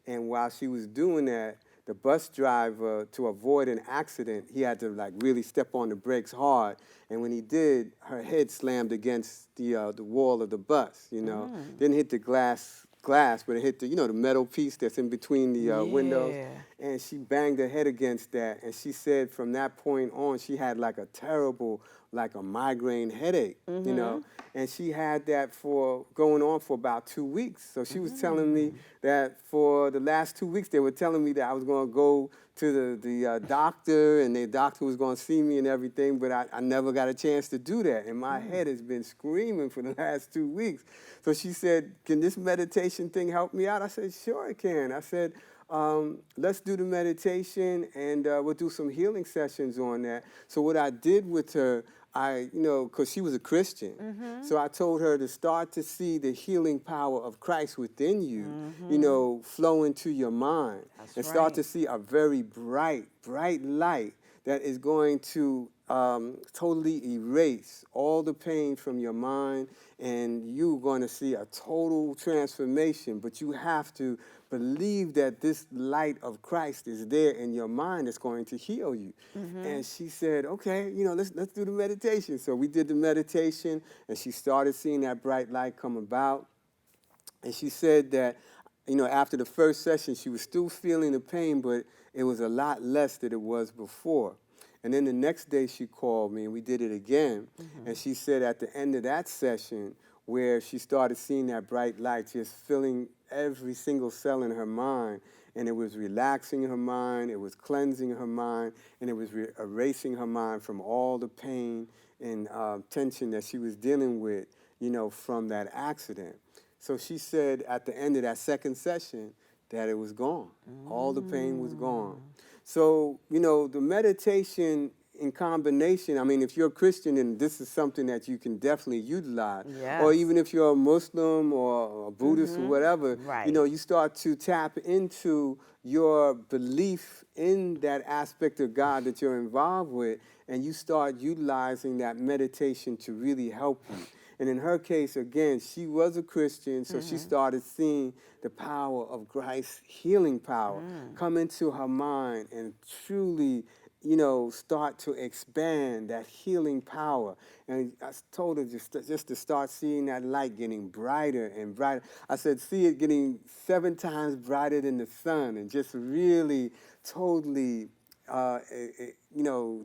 C: And while she was doing that, the bus driver, to avoid an accident, he had to really step on the brakes hard. And when he did, her head slammed against the wall of the bus, Didn't hit the glass, but it hit the, the metal piece that's in between the windows. and she banged her head against that. And she said from that point on, she had like a terrible, like a migraine headache, you know. And she had that for going on for about 2 weeks. So she was telling me that for the last 2 weeks, they were telling me that I was going to go to the doctor, and the doctor was going to see me and everything, but I never got a chance to do that. And my head has been screaming for the last 2 weeks. So she said, can this meditation thing help me out? I said, sure it can. I said, let's do the meditation, and we'll do some healing sessions on that. So what I did with her, because she was a Christian, so I told her to start to see the healing power of Christ within you, flow into your mind.
B: That's
C: start
B: right.
C: to see a very bright light that is going to totally erase all the pain from your mind, and you're going to see a total transformation. But you have to believe that this light of Christ is there in your mind that's going to heal you. And she said, okay, let's do the meditation. So we did the meditation, and she started seeing that bright light come about. And she said that, after the first session, she was still feeling the pain, but it was a lot less than it was before. And then the next day she called me, and we did it again. And she said at the end of that session, where she started seeing that bright light, just filling every single cell in her mind, and it was relaxing her mind, it was cleansing her mind, and it was erasing her mind from all the pain and tension that she was dealing with, from that accident. So she said at the end of that second session that it was gone. All the pain was gone. So, the meditation in combination, I mean, if you're a Christian, then this is something that you can definitely utilize.
B: Yes.
C: Or even if you're a Muslim or a Buddhist or whatever,
B: Right.
C: you start to tap into your belief in that aspect of God that you're involved with, and you start utilizing that meditation to really help you. And in her case, again, she was a Christian, so she started seeing the power of Christ's healing power come into her mind and truly, start to expand that healing power. And I told her just to start seeing that light getting brighter and brighter. I said, see it getting 7 times brighter than the sun, and just really totally,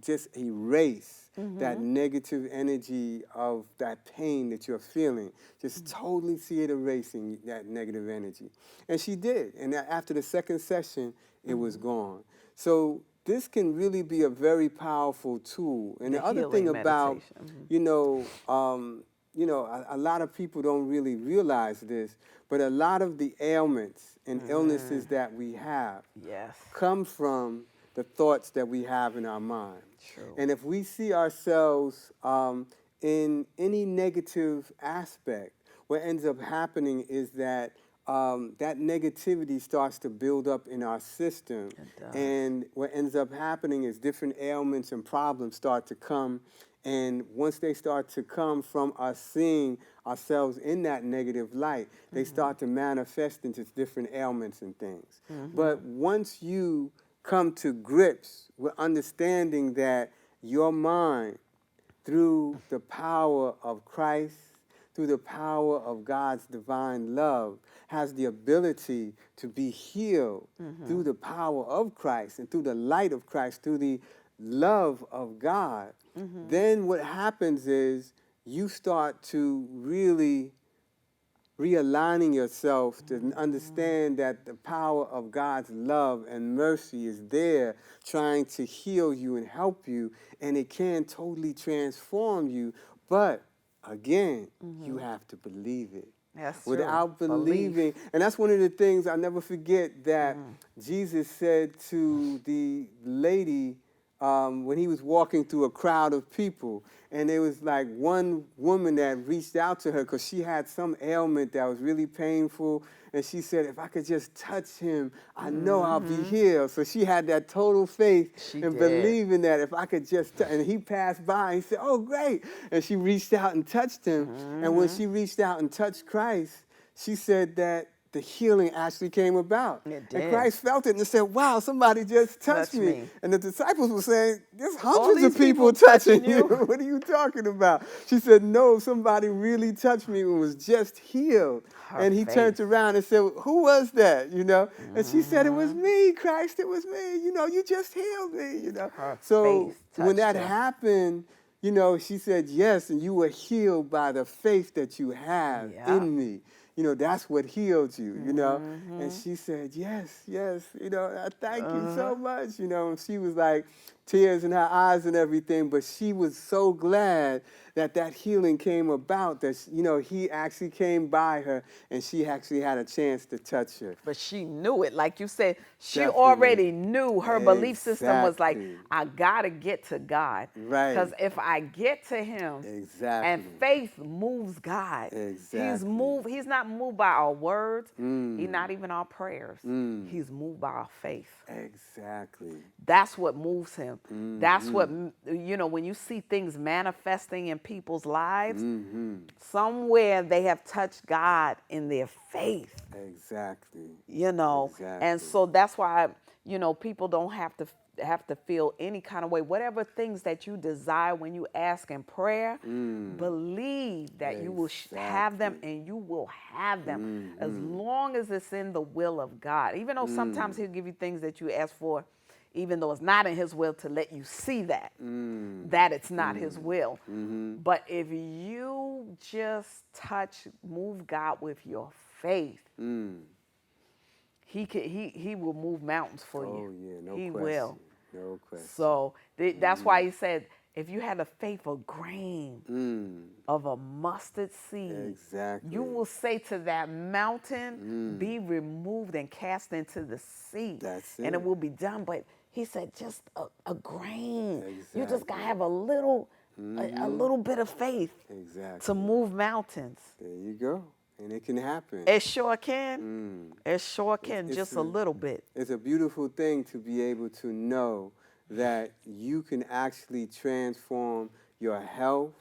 C: just erase that negative energy of that pain that you're feeling. Just totally see it erasing that negative energy. And she did. And after the second session, it was gone. So this can really be a very powerful tool. And the other thing
B: healing
C: about,
B: meditation.
C: a lot of people don't really realize this, but a lot of the ailments and illnesses that we have
B: Yes.
C: come from the thoughts that we have in our mind.
B: True.
C: And if we see ourselves in any negative aspect, what ends up happening is that that negativity starts to build up in our system.
B: It does.
C: And what ends up happening is different ailments and problems start to come. And once they start to come from us seeing ourselves in that negative light, they start to manifest into different ailments and things. But once you come to grips with understanding that your mind, through the power of Christ, through the power of God's divine love, has the ability to be healed through the power of Christ and through the light of Christ, through the love of God, then what happens is you start to really realigning yourself to understand that the power of God's love and mercy is there trying to heal you and help you, and it can totally transform you. But again, you have to believe it.
B: That's true.
C: Without believing, and that's one of the things I never forget that Jesus said to the lady when he was walking through a crowd of people, and there was like one woman that reached out to her because she had some ailment that was really painful, and she said, if I could just touch him, I know I'll be healed. So she had that total faith
B: She
C: and
B: did.
C: believing that if I could just and he passed by, and he said, oh, great. And she reached out and touched him, and when she reached out and touched Christ, she said that the healing actually came about.
B: It
C: And
B: did.
C: Christ felt it and said, wow, somebody just touched
B: Touched
C: me.
B: me.
C: And the disciples were saying, there's hundreds of
B: these
C: people
B: people
C: touching
B: touching
C: you.
B: you.
C: What are you talking about? She said, no, somebody really touched me and was just healed.
B: Her
C: And he turned
B: faith.
C: around and said, who was that? You know? And she said, it was me, Christ, it was me. You know, you just healed me, you know?
B: Her
C: So
B: faith
C: when that
B: touched her.
C: happened, you know, she said, yes, and you were healed by the faith that you have
B: Yeah.
C: in me. You know, that's what healed you, you know? And she said, yes, yes, you know, I thank you so much, you know? And she was like, tears in her eyes and everything, but she was so glad that that healing came about, that, you know, he actually came by her and she actually had a chance to touch her.
B: But she knew it. Like you said, she
C: Definitely.
B: already knew. Her belief system was like,
C: Exactly.
B: I got to get to God.
C: Right.
B: Because if I get to him,
C: Exactly.
B: and faith moves God.
C: Exactly.
B: He's not moved by our words. He's not even our prayers.
C: Mm.
B: He's moved by our faith.
C: Exactly.
B: That's what moves him. That's what, you know, when you see things manifesting in people's lives, somewhere they have touched God in their faith,
C: Exactly.
B: you know. And
C: Exactly.
B: so that's why, you know, people don't have to feel any kind of way. Whatever things that you desire when you ask in prayer, believe that you will have them,
C: Exactly.
B: and you will have them as long as it's in the will of God. Even though sometimes he'll give you things that you ask for, even though it's not in his will, to let you see that it's not his will. But if you just move God with your faith, he will move mountains for you.
C: Oh, yeah, no
B: he
C: question.
B: will.
C: No question.
B: So that's why he said, if you had the faith of grain of a mustard seed,
C: Exactly.
B: you will say to that mountain, be removed and cast into the sea.
C: That's
B: And
C: it.
B: it will be done. But he said, just a grain. You just got to
C: Exactly.
B: have a little bit of faith
C: Exactly.
B: to move mountains.
C: There you go. And it can happen.
B: It sure can. It sure can,
C: It's
B: just a little bit.
C: It's a beautiful thing to be able to know that you can actually transform your health.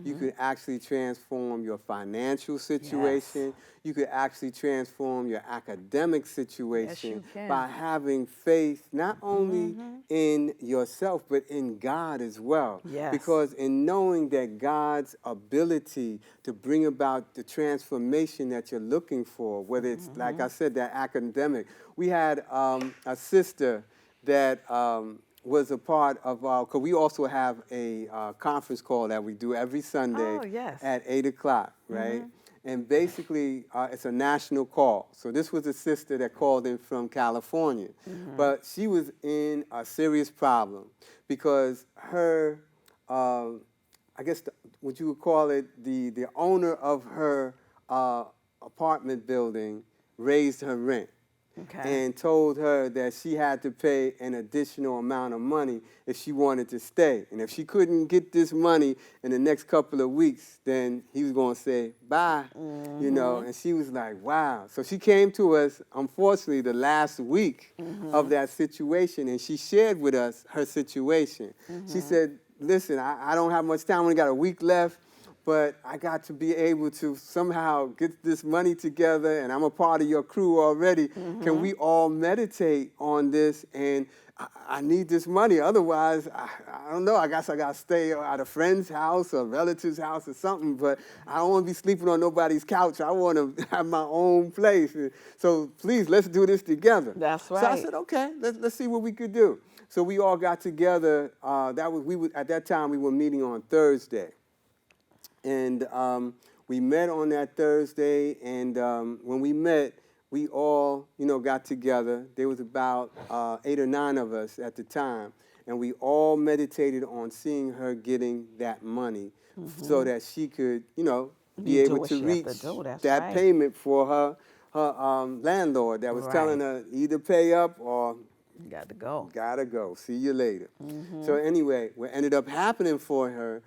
C: You can actually transform your financial situation. You could actually transform your academic situation
B: can.
C: by having faith not only in yourself, but in God as well.
B: Yes.
C: Because in knowing that God's ability to bring about the transformation that you're looking for, whether it's, like I said, that academic. We had a sister that was a part of our, because we also have a conference call that we do every Sunday
B: Oh, yes.
C: at 8 o'clock, right? And basically, it's a national call. So this was a sister that called in from California. But she was in a serious problem because her, I guess, what you would call it, the owner of her apartment building raised her rent.
B: Okay.
C: And told her that she had to pay an additional amount of money if she wanted to stay. And if she couldn't get this money in the next couple of weeks, then he was going to say bye, you know. And she was like, wow. So she came to us, unfortunately, the last week of that situation, and she shared with us her situation. She said, listen, I don't have much time. I only got a week left. But I got to be able to somehow get this money together, and I'm a part of your crew already. Can we all meditate on this? And I need this money. Otherwise, I don't know. I guess I got to stay at a friend's house or a relative's house or something. But I don't want to be sleeping on nobody's couch. I want to have my own place. So please, let's do this together.
B: That's right.
C: So I said, okay, let's see what we could do. So we all got together. At that time, we were meeting on Thursday. And we met on that Thursday, and when we met, we all, got together. There was about 8 or 9 of us at the time, and we all meditated on seeing her getting that money so that she could, be able to reach that payment for her landlord that was telling her either pay up or
B: got to go.
C: Gotta go. See you later. So anyway, what ended up happening for her,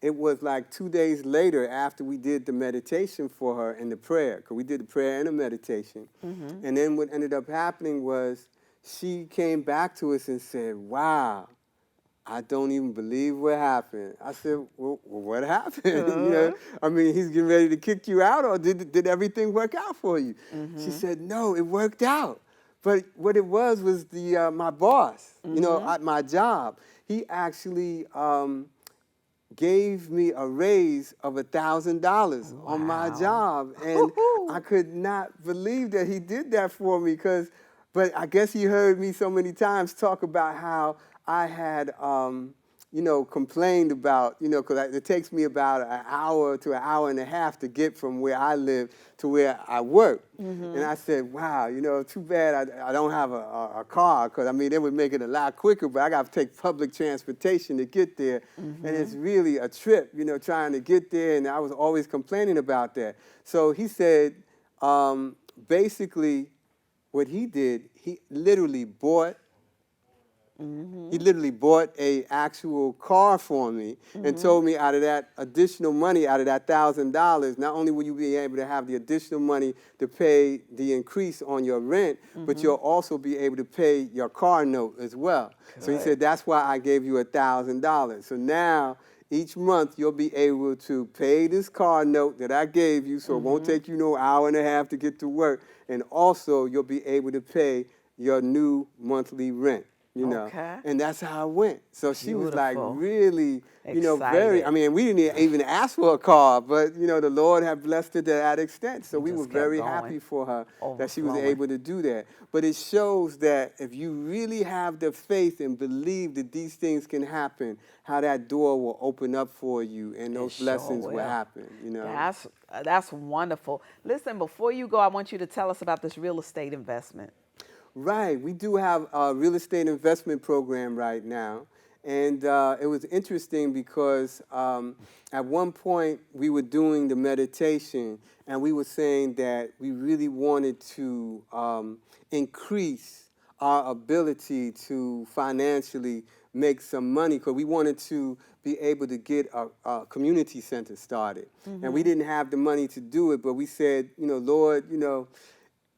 C: it was like 2 days later after we did the meditation for her and the prayer, because we did the prayer and the meditation. And then what ended up happening was she came back to us and said, wow, I don't even believe what happened. I said, well, what happened? You know, I mean, he's getting ready to kick you out, or did everything work out for you? She said, no, it worked out. But what it was the my boss, you know, at my job, he actually gave me a raise of $1,000 on my job. And I could not believe that he did that for me, but I guess he heard me so many times talk about how I had, you know, complained about, you know, because it takes me about an hour to an hour and a half to get from where I live to where I work. And I said, wow, you know, too bad I don't have a car, because, I mean, they would make it a lot quicker, but I got to take public transportation to get there. And it's really a trip, you know, trying to get there, and I was always complaining about that. So he said, basically, what he did, he literally bought He literally bought a actual car for me and told me out of that additional money, out of that $1,000, not only will you be able to have the additional money to pay the increase on your rent, but you'll also be able to pay your car note as well. Good. So he said, that's why I gave you $1,000. So now each month you'll be able to pay this car note that I gave you, so it won't take you no hour and a half to get to work. And also you'll be able to pay your new monthly rent. You know, and that's how it went. So she was like really, you know, very, I mean, we didn't even ask for a car, but, you know, the Lord had blessed her to that extent. So we were very happy for her that she was able to do that. But it shows that if you really have the faith and believe that these things can happen, how that door will open up for you and those blessings will happen, you know.
B: That's wonderful. Listen, before you go, I want you to tell us about this real estate investment.
C: Right. We do have a real estate investment program right now. And it was interesting because at one point we were doing the meditation and we were saying that we really wanted to increase our ability to financially make some money, because we wanted to be able to get a community center started. And we didn't have the money to do it, but we said, you know, Lord, you know,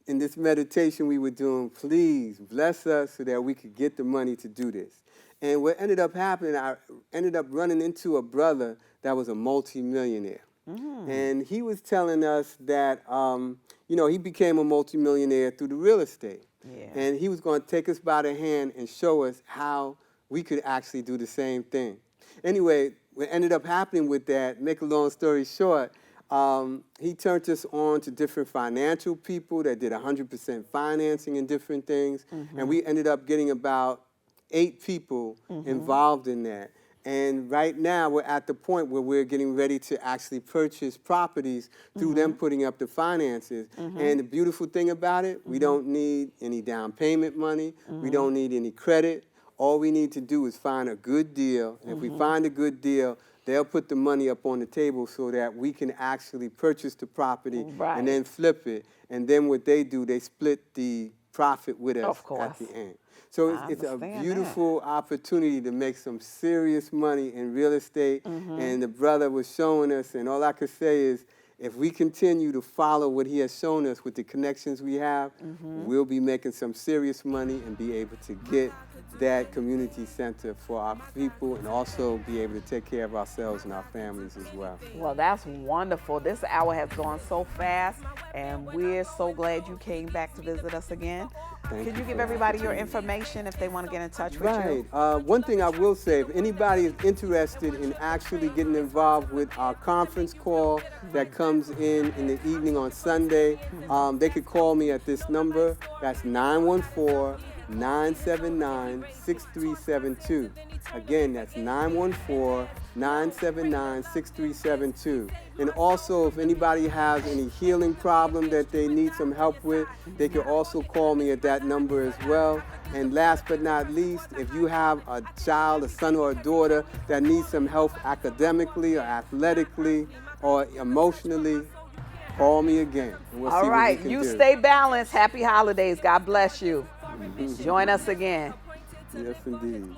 C: in this meditation we were doing, please bless us so that we could get the money to do this. And what ended up happening, I ended up running into a brother that was a multimillionaire. And he was telling us that, you know, he became a multimillionaire through the real estate. And he was going to take us by the hand and show us how we could actually do the same thing. Anyway, what ended up happening with that, make a long story short, he turned us on to different financial people that did 100% financing and different things. And we ended up getting about 8 people involved in that. And right now we're at the point where we're getting ready to actually purchase properties through them putting up the finances. And the beautiful thing about it, we don't need any down payment money. We don't need any credit. All we need to do is find a good deal. And if we find a good deal, they'll put the money up on the table so that we can actually purchase the property and then flip it. And then what they do, they split the profit with us at the end. So it's a beautiful opportunity to make some serious money in real estate. And the brother was showing us, and all I could say is, if we continue to follow what he has shown us with the connections we have, we'll be making some serious money and be able to get that community center for our people and also be able to take care of ourselves and our families as well.
B: Well, that's wonderful. This hour has gone so fast, and we're so glad you came back to visit us again. Could you give everybody your information if they want to get in touch with you?
C: One thing I will say, if anybody is interested in actually getting involved with our conference call that comes in the evening on Sunday, they could call me at this number. That's 914-979-6372. Again, that's 914-979-6372. And also, if anybody has any healing problem that they need some help with, they can also call me at that number as well. And last but not least, if you have a child, a son or a daughter that needs some help academically or athletically or emotionally, call me again. And we'll see what we can do.
B: Stay balanced. Happy holidays. God bless you. Join us again.
C: Yes, indeed.